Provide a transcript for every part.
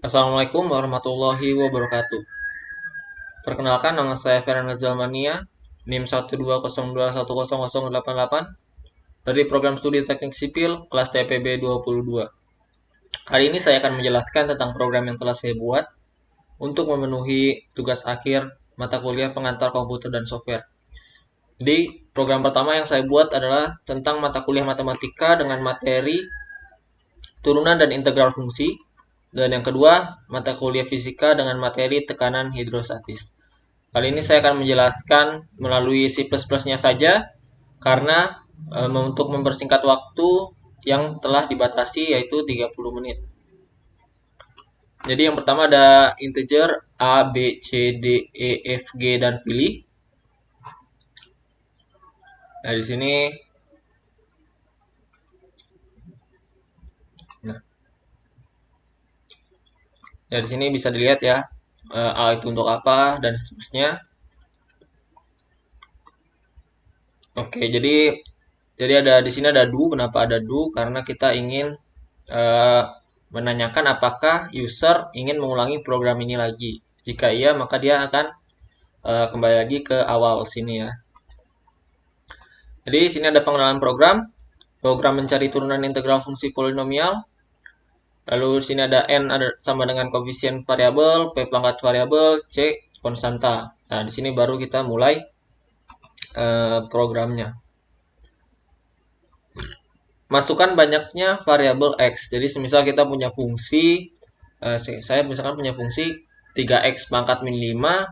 Assalamualaikum warahmatullahi wabarakatuh. Perkenalkan, nama saya Ferhan Zalmania, NIM 120210088 dari Program Studi Teknik Sipil kelas TPB 22. Hari ini saya akan menjelaskan tentang program yang telah saya buat untuk memenuhi tugas akhir mata kuliah pengantar komputer dan software. Jadi, program pertama yang saya buat adalah tentang mata kuliah matematika dengan materi turunan dan integral fungsi. Dan yang kedua, mata kuliah fisika dengan materi tekanan hidrostatis. Kali ini saya akan menjelaskan melalui C++-nya saja, karena untuk mempersingkat waktu yang telah dibatasi yaitu 30 menit. Jadi yang pertama ada integer A, B, C, D, E, F, G, dan pilih. Nah, di sini dari sini bisa dilihat ya, A itu untuk apa dan seterusnya. Oke, jadi ada di sini ada do. Kenapa ada do? Karena kita ingin menanyakan apakah user ingin mengulangi program ini lagi. Jika iya, maka dia akan kembali lagi ke awal sini ya. Jadi sini ada pengenalan program. Program mencari turunan integral fungsi polinomial. Lalu sini ada n sama dengan koefisien variabel, p pangkat variabel, c konstanta. Nah, di sini baru kita mulai programnya. Masukkan banyaknya variabel x. Jadi semisal kita punya fungsi, saya misalkan punya fungsi 3x pangkat min 5,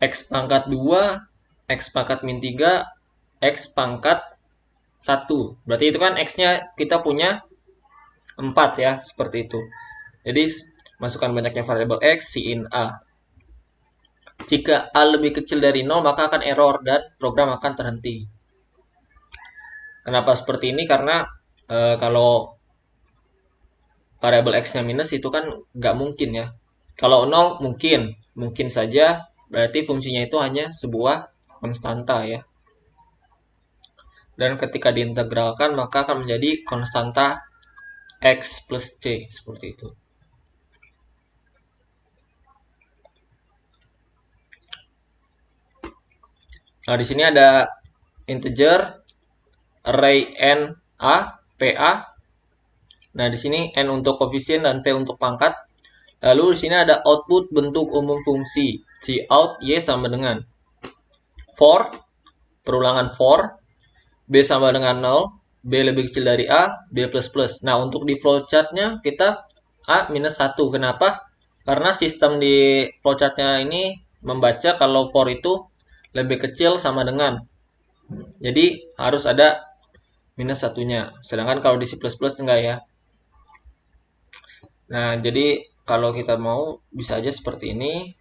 x pangkat 2, x pangkat min 3, x pangkat 1. Berarti itu kan x-nya kita punya 4 ya, seperti itu. Jadi masukkan banyaknya variabel x, cin a. Jika a lebih kecil dari 0, maka akan error dan program akan terhenti. Kenapa seperti ini? Karena kalau variabel x-nya minus itu kan nggak mungkin ya. Kalau 0 mungkin saja, berarti fungsinya itu hanya sebuah konstanta ya. Dan ketika diintegralkan maka akan menjadi konstanta x plus c, seperti itu. Nah, di sini ada integer array n a, pa. Nah, di sini n untuk koefisien dan p untuk pangkat. Lalu di sini ada output bentuk umum fungsi. Cout y sama dengan for, perulangan for, b sama dengan 0, b lebih kecil dari a, b plus plus. Nah, untuk di flowchartnya kita a minus 1. Kenapa? Karena sistem di flowchartnya ini membaca kalau for itu lebih kecil sama dengan. Jadi harus ada minus satunya. Sedangkan kalau di C++ enggak ya. Nah, jadi kalau kita mau bisa aja seperti ini.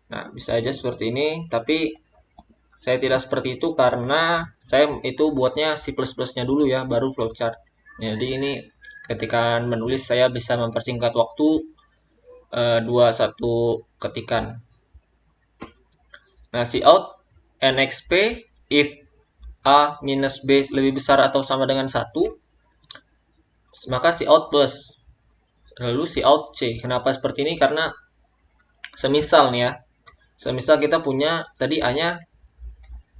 Nah, bisa aja seperti ini, tapi saya tidak seperti itu karena saya itu buatnya C++-nya dulu ya, baru flowchart. Jadi ini ketika menulis saya bisa mempersingkat waktu 1 ketikan. Nah, cout nxp if a minus b lebih besar atau sama dengan 1, maka cout plus. Lalu cout c. Kenapa seperti ini? Karena semisal nih ya, semisal kita punya tadi a-nya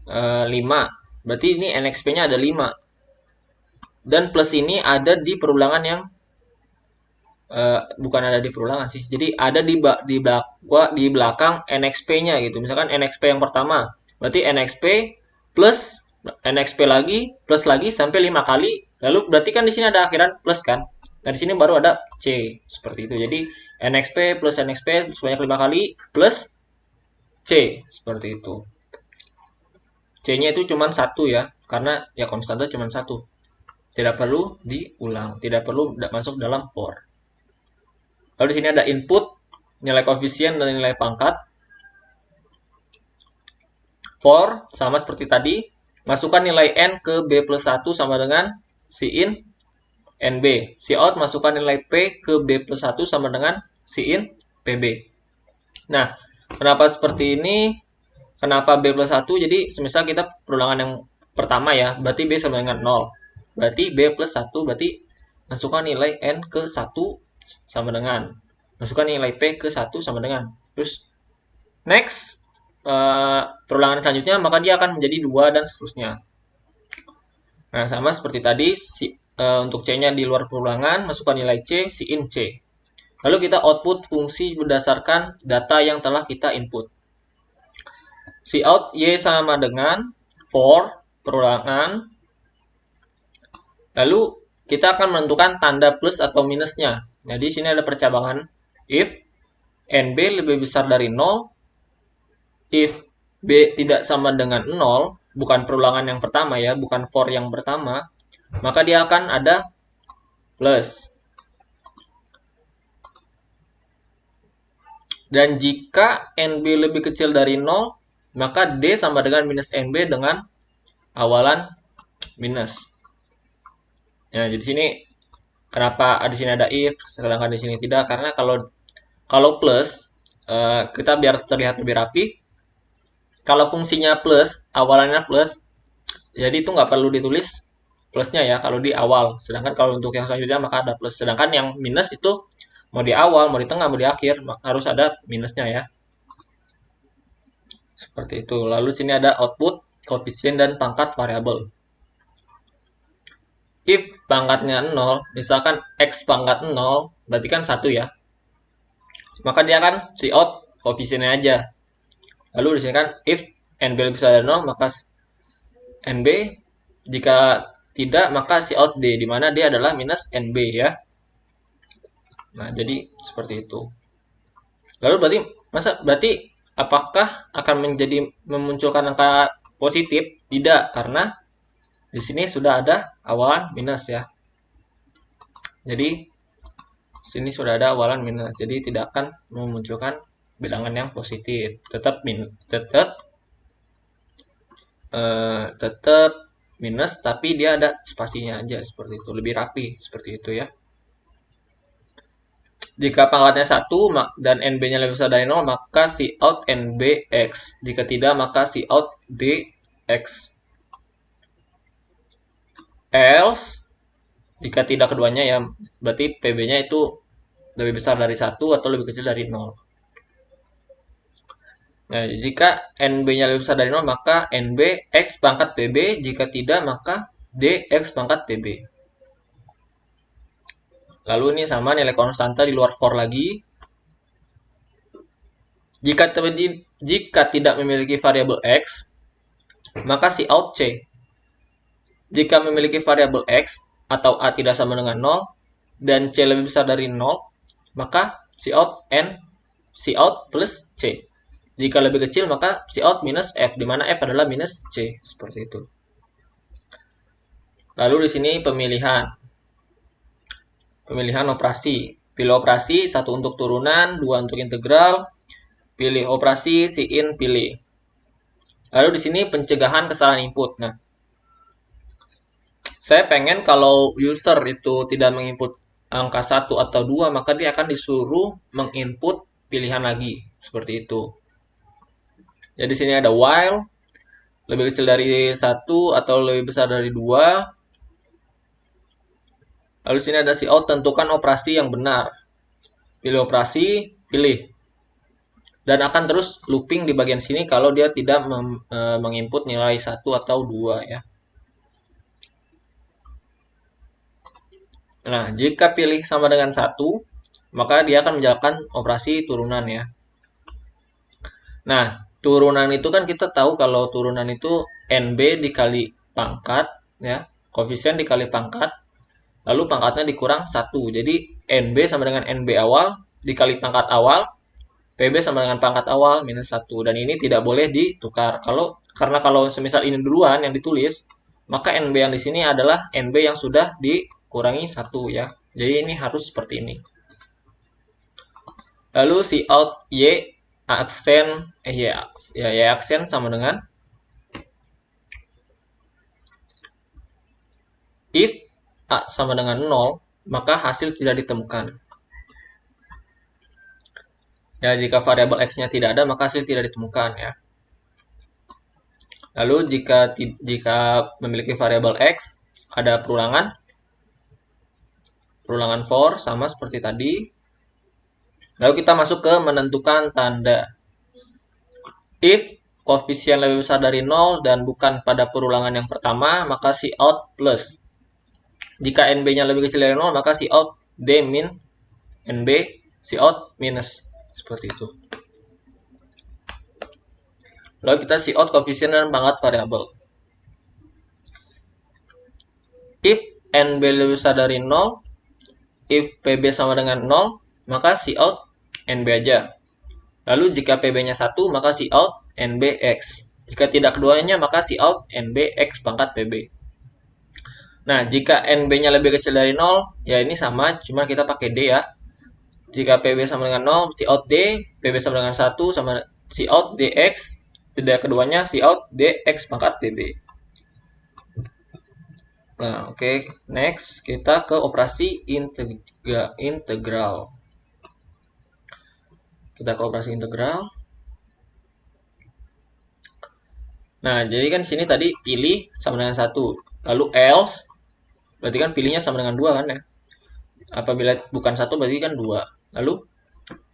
5, berarti ini nxp-nya ada 5. Dan plus ini ada di perulangan yang bukan ada di perulangan sih. Jadi ada di belakang nxp-nya gitu. Misalkan nxp yang pertama, berarti nxp plus nxp lagi plus lagi sampai 5 kali. Lalu berarti kan di sini ada akhiran plus kan. Nah, di sini baru ada c seperti itu. Jadi nxp plus nxp sebanyak 5 kali plus c seperti itu. C-nya itu cuma 1 ya, karena ya konstanta cuma 1. Tidak perlu diulang, tidak perlu masuk dalam for. Lalu di sini ada input, nilai koefisien dan nilai pangkat. For sama seperti tadi, masukkan nilai n ke b plus 1 sama dengan cin nb. Cout masukkan nilai p ke b plus 1 sama dengan cin pb. Nah, kenapa seperti ini? Kenapa b plus 1? Jadi semisal kita perulangan yang pertama ya, berarti b sama dengan 0. Berarti b plus 1, berarti masukkan nilai n ke 1 sama dengan. Masukkan nilai P ke 1 sama dengan. Terus next, perulangan selanjutnya maka dia akan menjadi 2 dan seterusnya. Nah, sama seperti tadi, untuk C-nya di luar perulangan, masukkan nilai C, in C. Lalu kita output fungsi berdasarkan data yang telah kita input. Cout Y sama dengan for perulangan. Lalu kita akan menentukan tanda plus atau minusnya. Jadi sini ada percabangan if NB lebih besar dari 0, if B tidak sama dengan 0, bukan perulangan yang pertama ya, bukan for yang pertama, maka dia akan ada plus. Dan jika NB lebih kecil dari 0, maka D sama dengan minus NB dengan awalan minus. Ya, jadi sini kenapa di sini ada if, sedangkan di sini tidak? Karena kalau plus, kita biar terlihat lebih rapi. Kalau fungsinya plus, awalannya plus, jadi itu nggak perlu ditulis plusnya ya kalau di awal. Sedangkan kalau untuk yang selanjutnya maka ada plus. Sedangkan yang minus itu mau di awal, mau di tengah, mau di akhir, harus ada minusnya ya. Seperti itu. Lalu sini ada output, koefisien, dan pangkat variabel. If pangkatnya 0, misalkan X pangkat 0, berarti kan 1 ya. Maka dia akan cout koefisiennya aja. Lalu di sini kan if NB lebih besar dari 0, maka NB, jika tidak maka cout D, di mana D adalah minus NB ya. Nah, jadi seperti itu. Lalu berarti apakah akan memunculkan angka positif? Tidak, karena di sini sudah ada awalan minus ya. Jadi sini sudah ada awalan minus, jadi tidak akan memunculkan bilangan yang positif. Tetap minus, tapi dia ada spasinya aja seperti itu, lebih rapi seperti itu ya. Jika pangkatnya 1 dan NB-nya lebih besar dari 0, maka cout NB X. Jika tidak, maka cout D X. Else, jika tidak keduanya ya, berarti PB-nya itu lebih besar dari 1 atau lebih kecil dari 0. Nah, jika NB-nya lebih besar dari 0, maka NB X pangkat PB. Jika tidak, maka D X pangkat PB. Lalu ini sama nilai konstanta di luar for lagi. Jika tidak memiliki variabel X, maka cout C. Jika memiliki variabel X atau A tidak sama dengan 0 dan C lebih besar dari 0, maka cout N, cout plus C. Jika lebih kecil maka cout minus F, di mana F adalah minus C, seperti itu. Lalu di sini pemilihan operasi. Pilih operasi, 1 untuk turunan, 2 untuk integral. Pilih operasi, in, pilih. Lalu di sini pencegahan kesalahan input. Nah, saya pengen kalau user itu tidak menginput angka 1 atau 2, maka dia akan disuruh menginput pilihan lagi. Seperti itu. Jadi di sini ada while, lebih kecil dari 1 atau lebih besar dari 2. Lalu sini ada cout, tentukan operasi yang benar. Pilih operasi, pilih. Dan akan terus looping di bagian sini kalau dia tidak menginput nilai 1 atau 2 ya. Nah, jika pilih sama dengan 1, maka dia akan menjalankan operasi turunan ya. Nah, turunan itu kan kita tahu kalau turunan itu NB dikali pangkat ya, koefisien dikali pangkat, lalu pangkatnya dikurang 1. Jadi NB sama dengan NB awal dikali pangkat awal, PB sama dengan pangkat awal minus 1. Dan ini tidak boleh ditukar. Karena kalau semisal ini duluan yang ditulis, maka NB yang di sini adalah NB yang sudah dikurangi 1 ya. Jadi ini harus seperti ini. Lalu cout Y aksen Y aksen sama dengan if A sama dengan 0, maka hasil tidak ditemukan. Ya, jika variabel X-nya tidak ada, maka hasil tidak ditemukan ya. Lalu jika memiliki variabel X, ada perulangan, Perulangan for sama seperti tadi. Lalu kita masuk ke menentukan tanda. If koefisien lebih besar dari 0 dan bukan pada perulangan yang pertama, maka Cout plus. Jika NB-nya lebih kecil dari 0, maka Cout D min NB, Cout minus. Seperti itu. Lalu kita Cout koefisien dan pangkat variabel. If NB lebih besar dari 0, if PB sama dengan 0, maka Cout NB aja. Lalu jika PB-nya 1, maka Cout NBX. Jika tidak keduanya, maka Cout NBX pangkat PB. Nah, jika NB-nya lebih kecil dari 0, ya ini sama, cuma kita pakai D ya. Jika PB sama dengan 0, Cout D, PB sama dengan 1, sama Cout DX. Tidak keduanya, Cout DX pangkat PB. Nah, oke. Next, kita ke operasi integral. Kita ke operasi integral. Nah, jadi kan sini tadi pilih sama dengan 1. Lalu else, berarti kan pilihnya sama dengan 2 kan ya. Apabila bukan 1 berarti kan 2. Lalu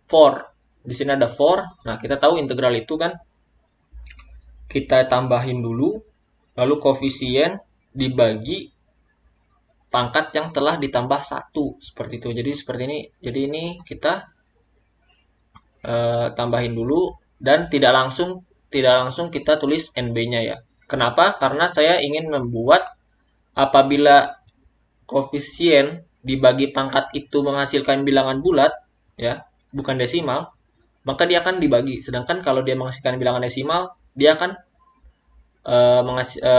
for. Di sini ada for. Nah, kita tahu integral itu kan kita tambahin dulu, lalu koefisien dibagi pangkat yang telah ditambah 1. Seperti itu. Jadi seperti ini. Jadi ini kita tambahin dulu dan tidak langsung kita tulis NB-nya ya. Kenapa? Karena saya ingin membuat apabila koefisien dibagi pangkat itu menghasilkan bilangan bulat, ya, bukan desimal, maka dia akan dibagi. Sedangkan kalau dia menghasilkan bilangan desimal, dia akan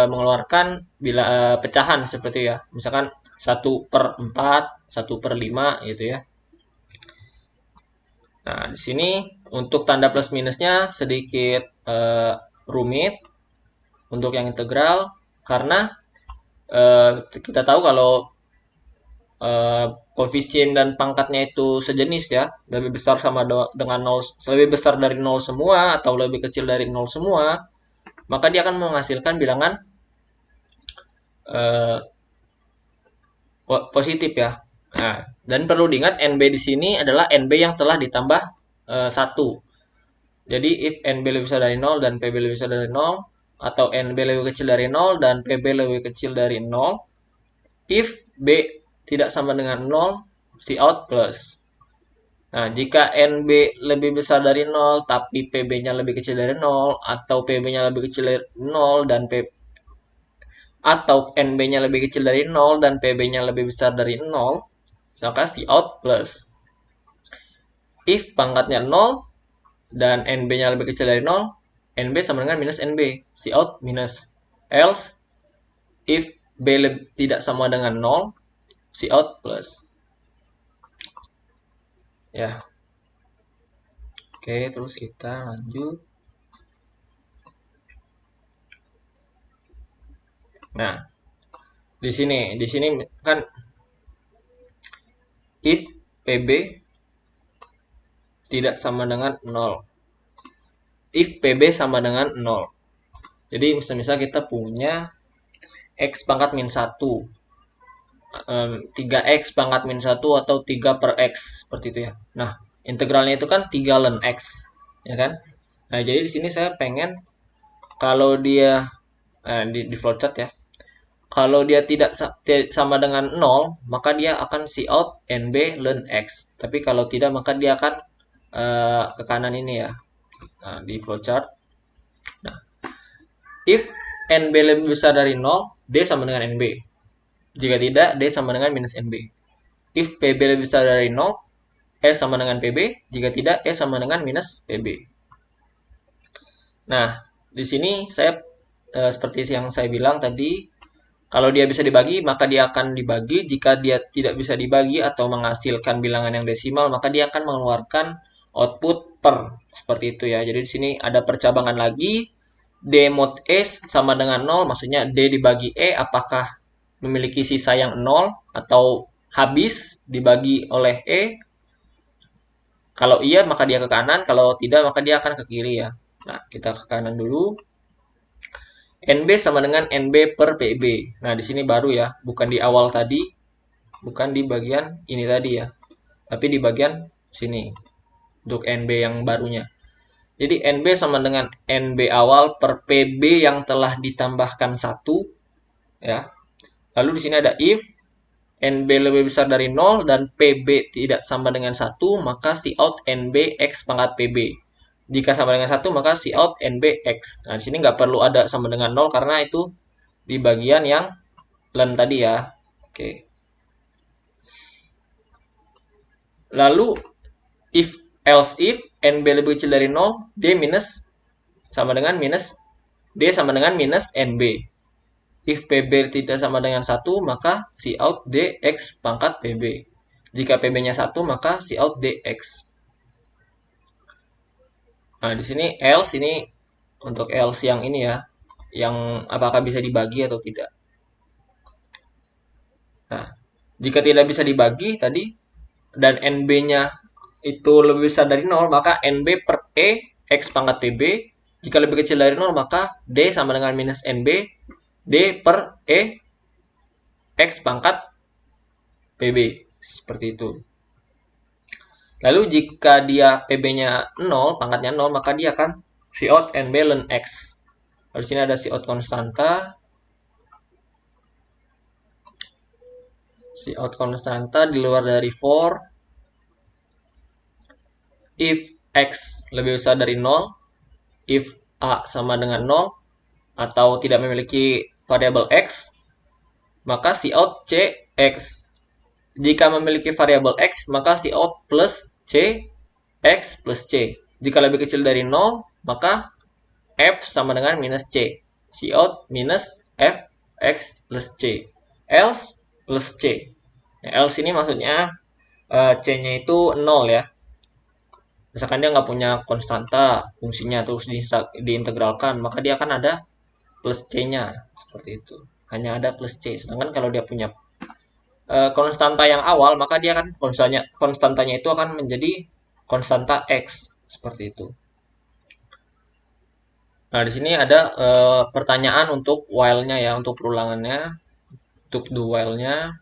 mengeluarkan pecahan seperti ya. Misalkan 1/4, 1/5 gitu ya. Nah, di sini untuk tanda plus minusnya sedikit rumit untuk yang integral karena kita tahu kalau koefisien dan pangkatnya itu sejenis ya, lebih besar sama dengan 0, lebih besar dari 0 semua atau lebih kecil dari 0 semua, maka dia akan menghasilkan bilangan positif ya. Nah, dan perlu diingat NB di sini adalah NB yang telah ditambah 1. Jadi if NB lebih besar dari 0 dan PB lebih besar dari 0, atau NB lebih kecil dari 0 dan PB lebih kecil dari 0, if B tidak sama dengan 0, Cout plus. Nah, jika NB lebih besar dari 0 tapi PB-nya lebih kecil dari 0, atau PB-nya lebih kecil dari 0 dan atau NB-nya lebih kecil dari 0 dan PB-nya lebih besar dari 0, maka Cout plus. If pangkatnya 0 dan NB-nya lebih kecil dari 0, NB sama dengan minus NB, Cout minus. Else, if B tidak sama dengan 0, Cout plus. Ya. Oke, terus kita lanjut. Nah, di sini kan if PB tidak sama dengan 0. If PB sama dengan 0. Jadi misal kita punya X pangkat min 1. 3X pangkat min 1 atau 3 per X. Seperti itu ya. Nah, integralnya itu kan 3 ln X. Ya kan? Nah, jadi di sini saya pengen kalau dia di flowchart ya. Kalau dia tidak sama dengan 0, maka dia akan Cout NB ln X. Tapi kalau tidak, maka dia akan ke kanan ini ya. Nah, di flowchart. Nah, if NB lebih besar dari 0, D sama dengan NB. Jika tidak, D sama dengan minus NB. If PB lebih besar dari 0, E sama dengan PB. Jika tidak, E sama dengan minus PB. Nah, di sini saya seperti yang saya bilang tadi, kalau dia bisa dibagi, maka dia akan dibagi. Jika dia tidak bisa dibagi atau menghasilkan bilangan yang desimal, maka dia akan mengeluarkan output per. Seperti itu ya. Jadi di sini ada percabangan lagi. D mod E sama dengan 0, maksudnya D dibagi E apakah memiliki sisa yang 0 atau habis dibagi oleh E. Kalau iya, maka dia ke kanan. Kalau tidak, maka dia akan ke kiri ya. Nah, kita ke kanan dulu. NB sama dengan NB per PB. Nah, di sini baru ya, bukan di awal tadi. bukan di bagian ini tadi ya, tapi di bagian sini untuk NB yang barunya. Jadi NB sama dengan NB awal per PB yang telah ditambahkan 1 ya. Lalu di sini ada if NB lebih besar dari 0 dan PB tidak sama dengan 1, maka Cout NB X pangkat PB. Jika sama dengan 1, maka Cout NB X. Nah, di sini nggak perlu ada sama dengan 0 karena itu di bagian yang len tadi ya. Oke. Lalu if else if NB lebih kecil dari 0, D sama dengan minus NB. If PB tidak sama dengan 1, maka Cout DX pangkat PB. Jika PB-nya 1, maka Cout DX. Nah, di sini else ini untuk else yang ini ya, yang apakah bisa dibagi atau tidak. Nah, jika tidak bisa dibagi tadi dan NB-nya itu lebih besar dari 0, maka NB per E X pangkat PB. Jika lebih kecil dari 0, maka D sama dengan minus NB D per E X pangkat PB. Seperti itu. Lalu jika dia PB-nya 0, pangkatnya 0, maka dia akan Cout NB ln X. Lalu di sini ada Cout konstanta. Cout konstanta di luar dari for. If X lebih besar dari 0, if A sama dengan 0, atau tidak memiliki variabel X, maka Cout CX. Jika memiliki variabel X, maka Cout plus C, X plus C. Jika lebih kecil dari 0, maka F sama dengan minus C. Cout minus F, X plus C. Else plus C. Else ini maksudnya C-nya itu 0 ya. Misalkan dia nggak punya konstanta fungsinya terus diintegralkan, maka dia akan ada plus C-nya. Seperti itu. Hanya ada plus C. Sedangkan kalau dia punya konstanta yang awal, maka dia akan konstantanya itu akan menjadi konstanta X. Seperti itu. Nah, di sini ada pertanyaan untuk while-nya ya, untuk perulangannya. Untuk do while-nya.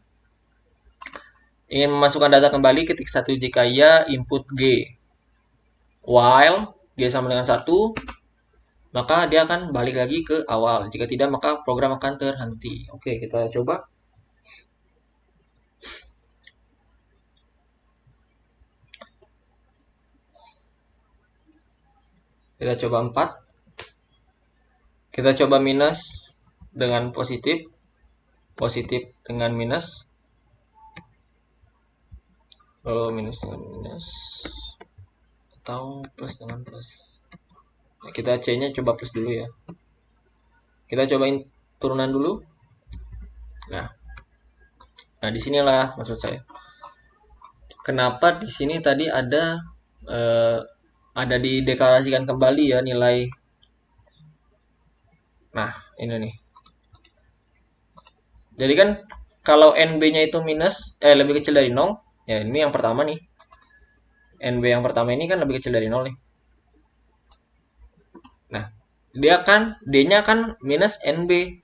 Ingin memasukkan data kembali, ketik 1 jika ya, input G. While G sama dengan 1, maka dia akan balik lagi ke awal. Jika tidak, maka program akan terhenti. Oke, kita coba. Kita coba 4. Kita coba minus dengan positif. Positif dengan minus. Lalu minus dengan minus. Atau plus dengan plus. Nah, kita C-nya coba plus dulu ya. Kita cobain turunan dulu. Nah, disinilah maksud saya. Kenapa di sini tadi ada dideklarasikan kembali ya nilai. Nah, ini nih. Jadi kan kalau NB-nya itu lebih kecil dari 0, ya ini yang pertama nih. NB yang pertama ini kan lebih kecil dari 0 nih. Nah, D-nya kan minus NB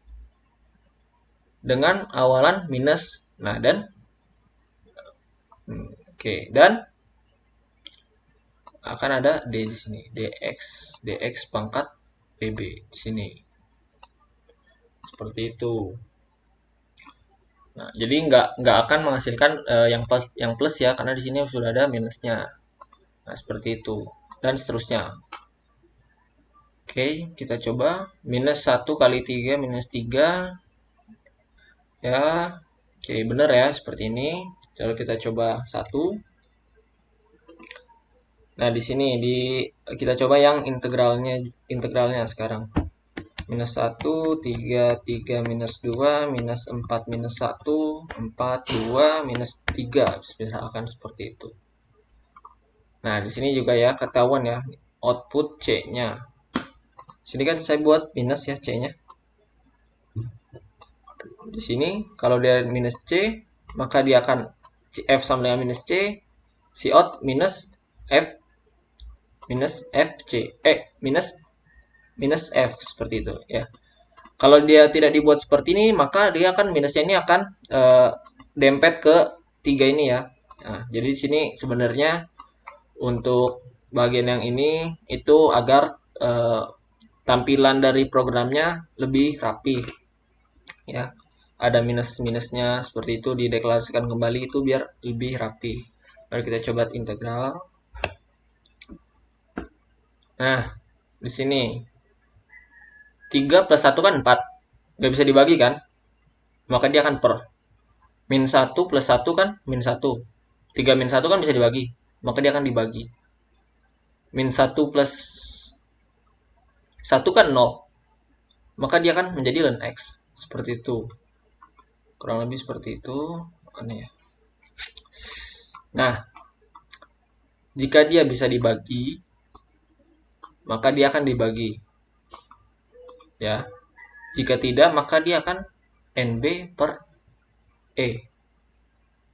dengan awalan minus. Nah, dan dan akan ada D di sini, dx pangkat PB di sini. Seperti itu. Nah, jadi nggak akan menghasilkan yang plus ya, karena di sini sudah ada minusnya. Nah, seperti itu dan seterusnya. Oke, kita coba minus 1 kali 3 minus 3 ya. Oke, benar ya, seperti ini. Lalu kita coba 1. Nah, di sini kita coba yang integralnya sekarang. Minus 1, 3, 3 minus 2, minus 4 minus 1, 4, 2, minus 3. Misalkan seperti itu. Nah, di sini juga ya ketahuan ya output C-nya. Sini kan saya buat minus ya C-nya. Di sini kalau dia minus C, maka dia akan F sama dengan minus C, Cout minus F minus FC minus F seperti itu ya. Kalau dia tidak dibuat seperti ini, maka dia akan minusnya ini akan dempet ke 3 ini ya. Nah, jadi di sini sebenarnya untuk bagian yang ini itu agar tampilan dari programnya lebih rapi ya. Ada minus-minusnya seperti itu dideklarasikan kembali itu biar lebih rapi. Mari kita coba integral. Nah, di sini 3 plus 1 kan 4. Nggak bisa dibagi kan? Maka dia akan per. Min 1 plus 1 kan min 1. 3 min 1 kan bisa dibagi. Maka dia akan dibagi. Min 1 plus 1 kan 0. Maka dia akan menjadi ln x. Seperti itu. Kurang lebih seperti itu. Aneh ya. Nah, jika dia bisa dibagi, maka dia akan dibagi. Ya. Jika tidak, maka dia akan NB per E.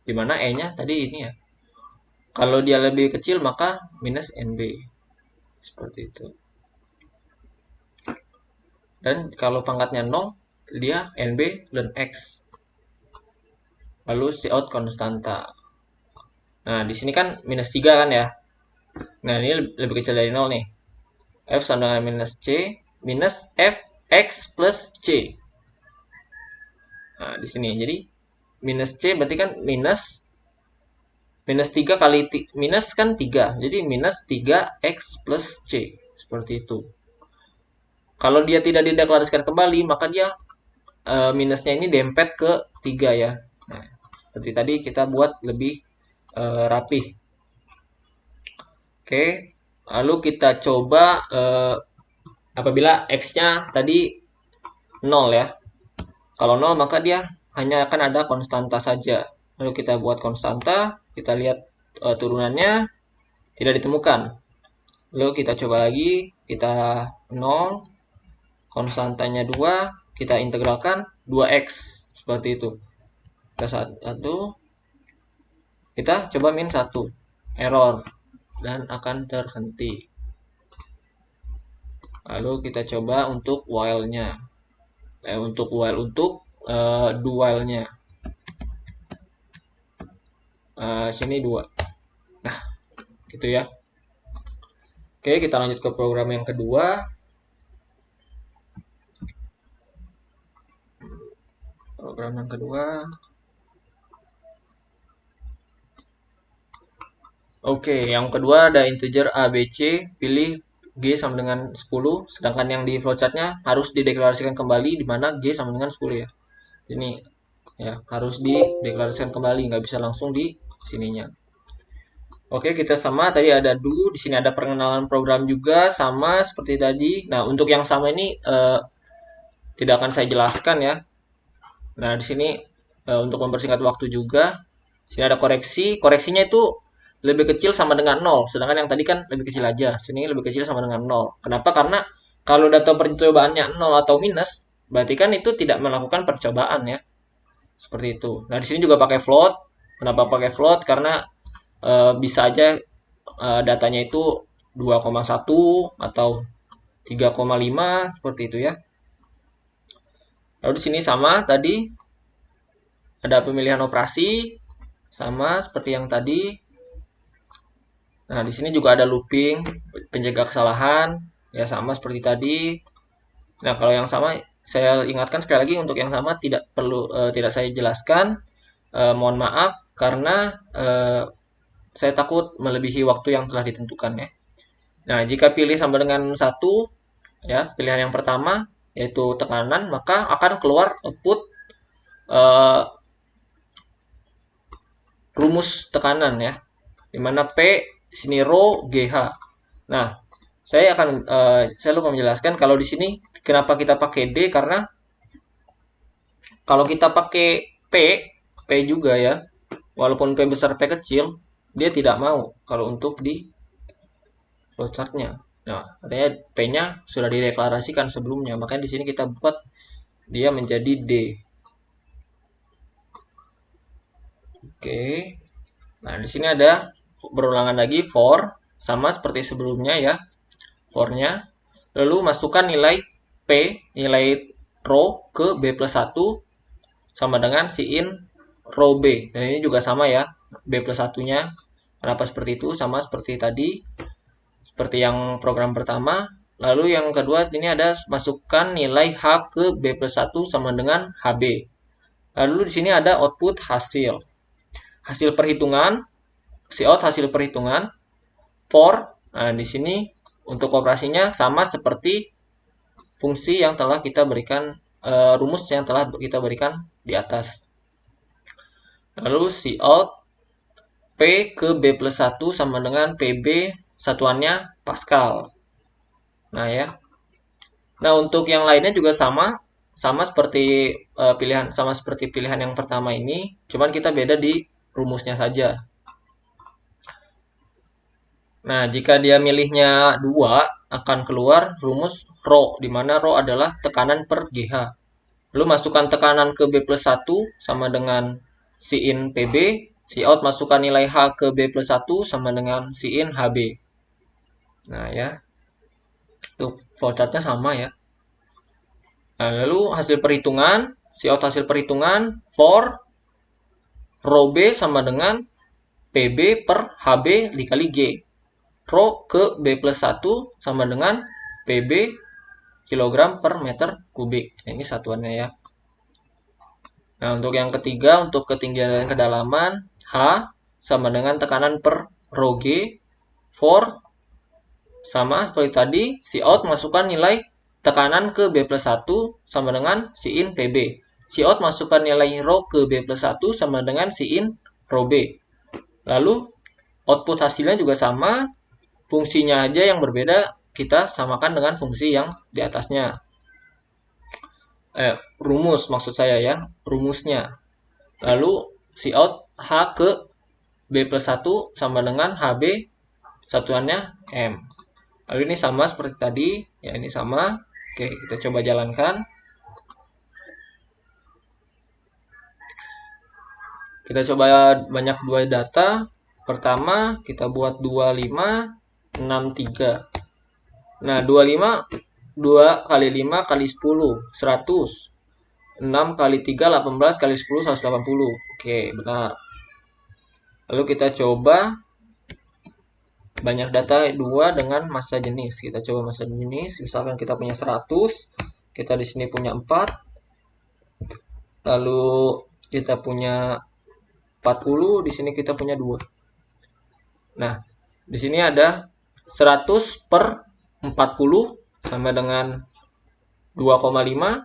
Dimana E-nya tadi ini ya. Kalau dia lebih kecil, maka minus NB. Seperti itu. Dan kalau pangkatnya 0, dia NB ln X. Lalu Cout konstanta. Nah, di sini kan minus 3 kan ya. Nah, ini lebih kecil dari 0 nih. F sama dengan minus C minus Fx plus C. Nah, di sini. Jadi, minus C berarti kan minus 3 kali minus kan 3. Jadi, minus 3x plus C. Seperti itu. Kalau dia tidak dideklarasikan kembali, maka dia minusnya ini dempet ke 3 ya. Nah, seperti tadi kita buat lebih rapih. Oke, lalu kita coba apabila X-nya tadi 0 ya. Kalau 0 maka dia hanya akan ada konstanta saja. Lalu kita buat konstanta, kita lihat turunannya tidak ditemukan. Lalu kita coba lagi, kita 0, konstantanya 2, kita integralkan 2x. Seperti itu. Kita 1, kita coba min 1, error, dan akan terhenti. Lalu kita coba untuk while-nya. Untuk do while-nya. Sini 2. Nah, gitu ya. Oke, kita lanjut ke program yang kedua. Program yang kedua. Oke, yang kedua ada integer A, B, C. Pilih G sama dengan 10. Sedangkan yang di flowchart-nya harus dideklarasikan kembali di mana G sama dengan 10 ya. Ini ya harus dideklarasikan kembali, nggak bisa langsung di sininya. Oke, kita sama tadi ada do, di sini ada perkenalan program juga sama seperti tadi. Nah, untuk yang sama ini tidak akan saya jelaskan ya. Nah, di sini untuk mempersingkat waktu juga, di sini ada koreksi. Koreksinya itu lebih kecil sama dengan 0, sedangkan yang tadi kan lebih kecil aja. Sini lebih kecil sama dengan 0. Kenapa? Karena kalau data percobaannya 0 atau minus, berarti kan itu tidak melakukan percobaan ya. Seperti itu. Nah, di sini juga pakai float. Kenapa pakai float? Karena bisa aja datanya itu 2,1 atau 3,5 seperti itu ya. Lalu di sini sama tadi ada pemilihan operasi sama seperti yang tadi. Nah, di sini juga ada looping, penjaga kesalahan ya sama seperti tadi. Nah, kalau yang sama saya ingatkan sekali lagi untuk yang sama tidak perlu tidak saya jelaskan. Mohon maaf karena saya takut melebihi waktu yang telah ditentukan ya. Nah, jika pilih sama dengan 1, ya, pilihan yang pertama, yaitu tekanan, maka akan keluar output rumus tekanan ya. Dimana P, sini rho, GH. Nah, saya lupa menjelaskan kalau di sini kenapa kita pakai D, karena kalau kita pakai P juga ya, walaupun P besar P kecil, dia tidak mau kalau untuk di flowchart-nya. Nah, katanya P-nya sudah dideklarasikan sebelumnya, makanya di sini kita buat dia menjadi D. Oke. Nah, di sini ada berulangan lagi for, sama seperti sebelumnya ya. For-nya. Lalu masukkan nilai P, nilai row ke B plus 1 sama dengan si in row B. Dan ini juga sama ya, B plus 1-nya. Kenapa seperti itu? Sama seperti tadi, seperti yang program pertama. Lalu yang kedua, ini ada masukkan nilai H ke B plus 1 sama dengan HB. Lalu di sini ada output hasil. Hasil perhitungan, cout hasil perhitungan, for. Nah, di sini untuk operasinya sama seperti fungsi yang telah kita berikan, rumus yang telah kita berikan di atas. Lalu cout P ke B plus 1 sama dengan PB, satuannya Pascal. Nah ya. Nah, untuk yang lainnya juga sama seperti pilihan yang pertama ini, cuman kita beda di rumusnya saja. Nah, jika dia milihnya 2, akan keluar rumus rho, di mana rho adalah tekanan per GH. Lalu masukkan tekanan ke B plus 1 sama dengan si in PB, cout masukkan nilai H ke B plus 1 sama dengan si in HB. Nah ya, tuh flowchartnya sama ya. Nah, lalu hasil perhitungan, cout hasil perhitungan for rho B sama dengan PB per HB dikali G. Rho ke B plus 1 sama dengan PB kilogram per meter kubik. Ini satuannya ya. Nah, untuk yang ketiga, untuk ketinggian dan kedalaman, H sama dengan tekanan per rho G. For sama seperti tadi, cout masukkan nilai tekanan ke B plus 1 sama dengan si in PB. Cout masukkan nilai rho ke B plus 1 sama dengan si in rho B. Lalu, output hasilnya juga sama, fungsinya aja yang berbeda, kita samakan dengan fungsi yang di atasnya. Rumus maksud saya ya, rumusnya. Lalu, cout H ke B plus 1 sama dengan HB, satuannya M. Lalu ini sama seperti tadi, ya ini sama. Oke, kita coba jalankan. Kita coba banyak dua data. Pertama, kita buat 25, 63. Nah, 25, 2 kali 5 kali 10, 100. 6 kali 3, 18 kali 10, 180. Oke, benar. Lalu kita coba banyak data 2 dengan massa jenis. Kita coba massa jenis, misalkan kita punya 100, kita di sini punya 4. Lalu kita punya 40, di sini kita punya 2. Nah, di sini ada 100 per 40 sama dengan 2,5.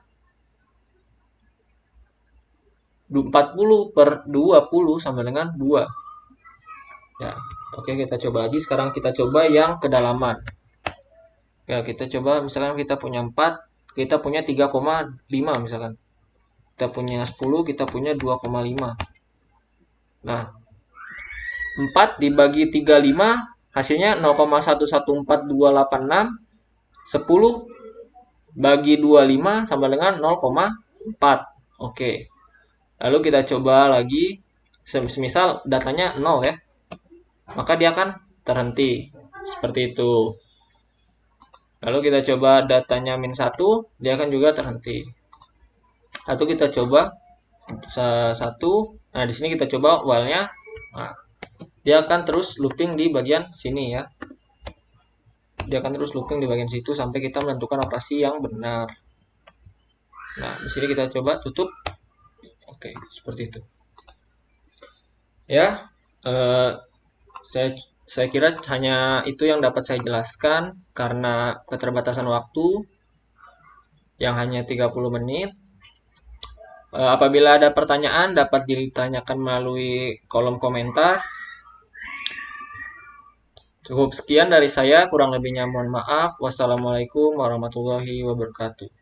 40 per 20 sama dengan 2. Ya, oke, kita coba lagi. Sekarang kita coba yang kedalaman. Ya, kita coba misalkan kita punya 4, kita punya 3,5 misalkan. Kita punya 10, kita punya 2,5. Nah, 4 dibagi 35 hasilnya 0,114286. 10 bagi 25 sama dengan 0,4. Oke. Lalu kita coba lagi, semisal datanya 0 ya, maka dia akan terhenti. Seperti itu. Lalu kita coba datanya min 1, dia akan juga terhenti. Atau kita coba 1. Nah, di sini kita coba while-nya. Nah, dia akan terus looping di bagian sini ya. Dia akan terus looping di bagian situ sampai kita menentukan operasi yang benar. Nah, di sini kita coba tutup. Oke, seperti itu. Ya, saya kira hanya itu yang dapat saya jelaskan karena keterbatasan waktu yang hanya 30 menit. Apabila ada pertanyaan dapat ditanyakan melalui kolom komentar. Cukup sekian dari saya, kurang lebihnya mohon maaf. Wassalamualaikum warahmatullahi wabarakatuh.